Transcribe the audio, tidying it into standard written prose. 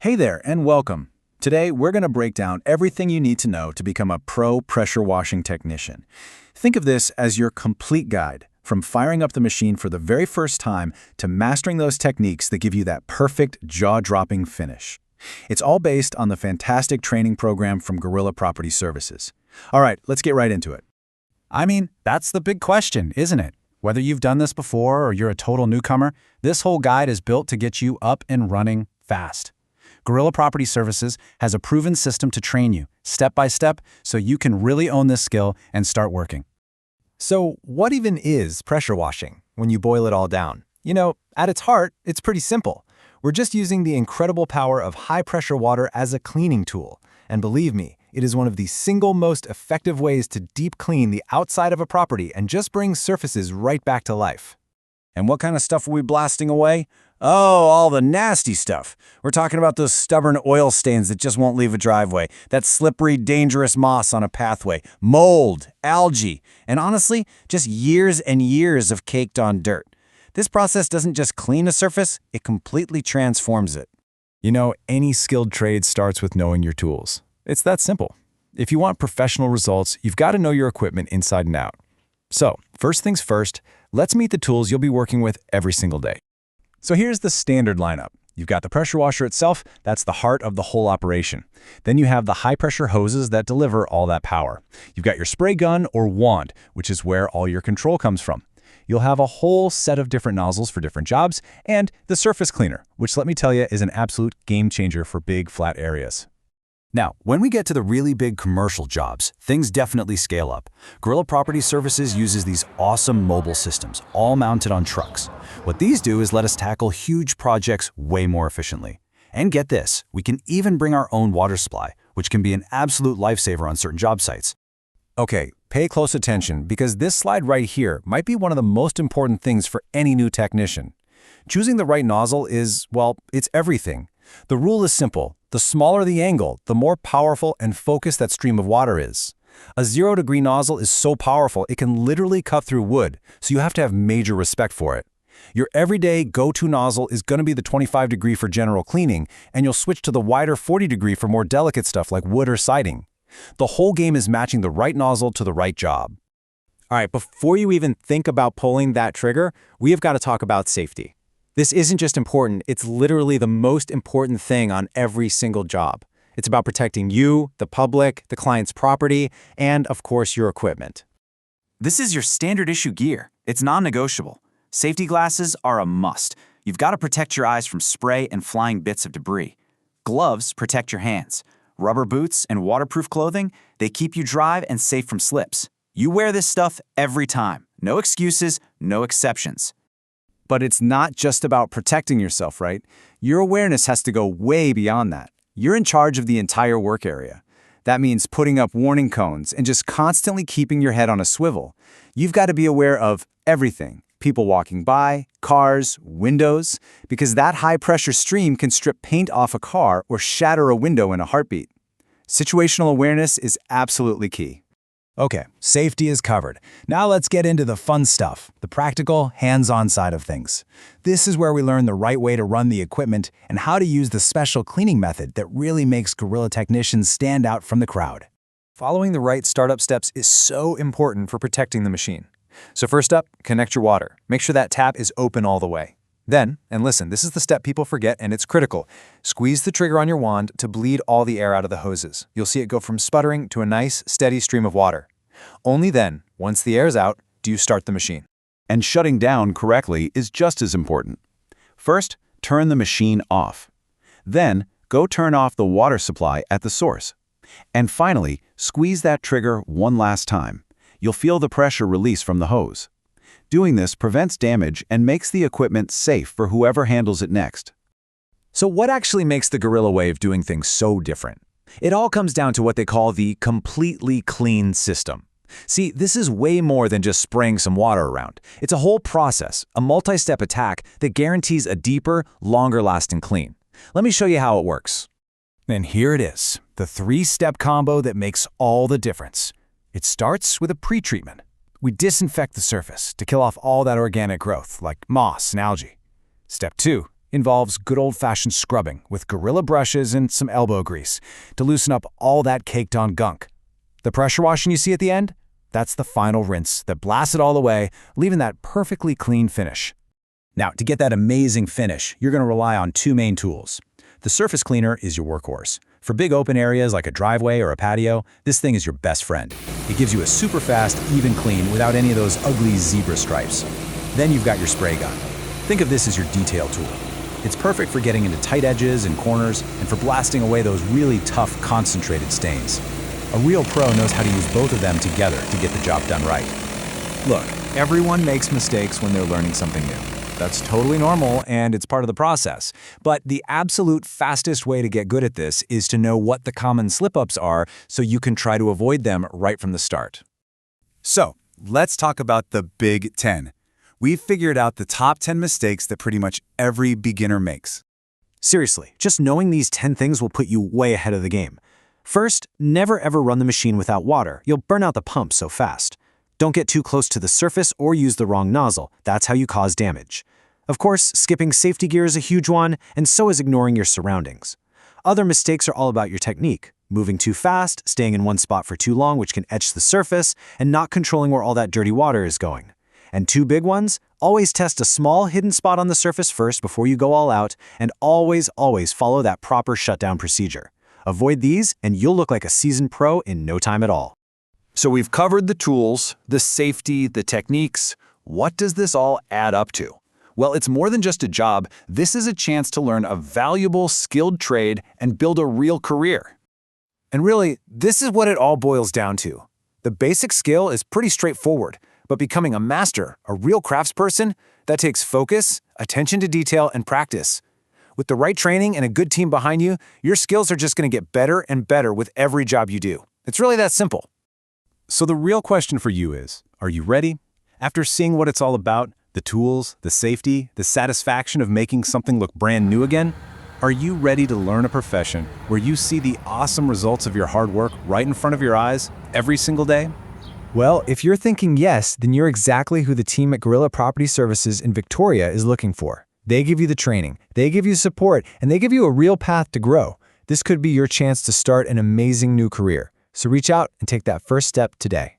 Hey there, and welcome. Today, we're going to break down everything you need to know to become a pro pressure washing technician. Think of this as your complete guide, from firing up the machine for the very first time to mastering those techniques that give you that perfect, jaw-dropping finish. It's all based on the fantastic training program from Gorilla Property Services. All right, let's get right into it. That's the big question, isn't it? Whether you've done this before or you're a total newcomer, this whole guide is built to get you up and running fast. Gorilla Property Services has a proven system to train you, step by step, so you can really own this skill and start working. So what even is pressure washing when you boil it all down? At its heart, it's pretty simple. We're just using the incredible power of high-pressure water as a cleaning tool. And believe me, it is one of the single most effective ways to deep clean the outside of a property and just bring surfaces right back to life. And what kind of stuff are we blasting away? Oh, all the nasty stuff. We're talking about those stubborn oil stains that just won't leave a driveway, that slippery, dangerous moss on a pathway, mold, algae, and honestly, just years and years of caked-on dirt. This process doesn't just clean a surface, it completely transforms it. Any skilled trade starts with knowing your tools. It's that simple. If you want professional results, you've got to know your equipment inside and out. So, first things first, let's meet the tools you'll be working with every single day. So here's the standard lineup. You've got the pressure washer itself, that's the heart of the whole operation. Then you have the high-pressure hoses that deliver all that power. You've got your spray gun or wand, which is where all your control comes from. You'll have a whole set of different nozzles for different jobs, and the surface cleaner, which let me tell you is an absolute game changer for big, flat areas. Now, when we get to the really big commercial jobs, things definitely scale up. Gorilla Property Services uses these awesome mobile systems, all mounted on trucks. What these do is let us tackle huge projects way more efficiently. And get this, we can even bring our own water supply, which can be an absolute lifesaver on certain job sites. Okay, pay close attention because this slide right here might be one of the most important things for any new technician. Choosing the right nozzle is, well, it's everything. The rule is simple. The smaller the angle, the more powerful and focused that stream of water is. A 0-degree nozzle is so powerful it can literally cut through wood, so you have to have major respect for it. Your everyday go-to nozzle is going to be the 25-degree for general cleaning, and you'll switch to the wider 40-degree for more delicate stuff like wood or siding. The whole game is matching the right nozzle to the right job. All right, before you even think about pulling that trigger, we have got to talk about safety. This isn't just important, it's literally the most important thing on every single job. It's about protecting you, the public, the client's property, and of course your equipment. This is your standard issue gear. It's non-negotiable. Safety glasses are a must. You've got to protect your eyes from spray and flying bits of debris. Gloves protect your hands. Rubber boots and waterproof clothing, they keep you dry and safe from slips. You wear this stuff every time. No excuses, no exceptions. But it's not just about protecting yourself, right? Your awareness has to go way beyond that. You're in charge of the entire work area. That means putting up warning cones and just constantly keeping your head on a swivel. You've got to be aware of everything. People walking by, cars, windows, because that high-pressure stream can strip paint off a car or shatter a window in a heartbeat. Situational awareness is absolutely key. Okay, safety is covered. Now let's get into the fun stuff, the practical, hands-on side of things. This is where we learn the right way to run the equipment and how to use the special cleaning method that really makes Gorilla technicians stand out from the crowd. Following the right startup steps is so important for protecting the machine. So first up, connect your water. Make sure that tap is open all the way. Then, and listen, this is the step people forget and it's critical. Squeeze the trigger on your wand to bleed all the air out of the hoses. You'll see it go from sputtering to a nice, steady stream of water. Only then, once the air's out, do you start the machine. And shutting down correctly is just as important. First, turn the machine off. Then, go turn off the water supply at the source. And finally, squeeze that trigger one last time. You'll feel the pressure release from the hose. Doing this prevents damage and makes the equipment safe for whoever handles it next. So what actually makes the Gorilla way of doing things so different? It all comes down to what they call the completely clean system. See, this is way more than just spraying some water around. It's a whole process, a multi-step attack that guarantees a deeper, longer-lasting clean. Let me show you how it works. And here it is, the 3-step combo that makes all the difference. It starts with a pre-treatment. We disinfect the surface to kill off all that organic growth, like moss and algae. Step 2, involves good old-fashioned scrubbing with Gorilla brushes and some elbow grease to loosen up all that caked-on gunk. The pressure washing you see at the end? That's the final rinse that blasts it all away, leaving that perfectly clean finish. Now, to get that amazing finish, you're going to rely on two main tools. The surface cleaner is your workhorse. For big open areas like a driveway or a patio, this thing is your best friend. It gives you a super fast, even clean without any of those ugly zebra stripes. Then you've got your spray gun. Think of this as your detail tool. It's perfect for getting into tight edges and corners and for blasting away those really tough, concentrated stains. A real pro knows how to use both of them together to get the job done right. Look, everyone makes mistakes when they're learning something new. That's totally normal, and it's part of the process. But the absolute fastest way to get good at this is to know what the common slip-ups are so you can try to avoid them right from the start. So, let's talk about the Big 10. We've figured out the top 10 mistakes that pretty much every beginner makes. Seriously, just knowing these 10 things will put you way ahead of the game. First, never ever run the machine without water. You'll burn out the pump so fast. Don't get too close to the surface or use the wrong nozzle. That's how you cause damage. Of course, skipping safety gear is a huge one, and so is ignoring your surroundings. Other mistakes are all about your technique. Moving too fast, staying in one spot for too long, which can etch the surface, and not controlling where all that dirty water is going. And two big ones, always test a small hidden spot on the surface first before you go all out, and always follow that proper shutdown procedure. Avoid these, and you'll look like a seasoned pro in no time at all. So we've covered the tools, the safety, the techniques. What does this all add up to? Well, it's more than just a job. This is a chance to learn a valuable, skilled trade and build a real career. And really, this is what it all boils down to. The basic skill is pretty straightforward, but becoming a master, a real craftsperson, that takes focus, attention to detail, and practice. With the right training and a good team behind you, your skills are just going to get better and better with every job you do. It's really that simple. So the real question for you is, are you ready? After seeing what it's all about, the tools, the safety, the satisfaction of making something look brand new again, are you ready to learn a profession where you see the awesome results of your hard work right in front of your eyes every single day? Well, if you're thinking yes, then you're exactly who the team at Gorilla Property Services in Victoria is looking for. They give you the training, they give you support, and they give you a real path to grow. This could be your chance to start an amazing new career. So reach out and take that first step today.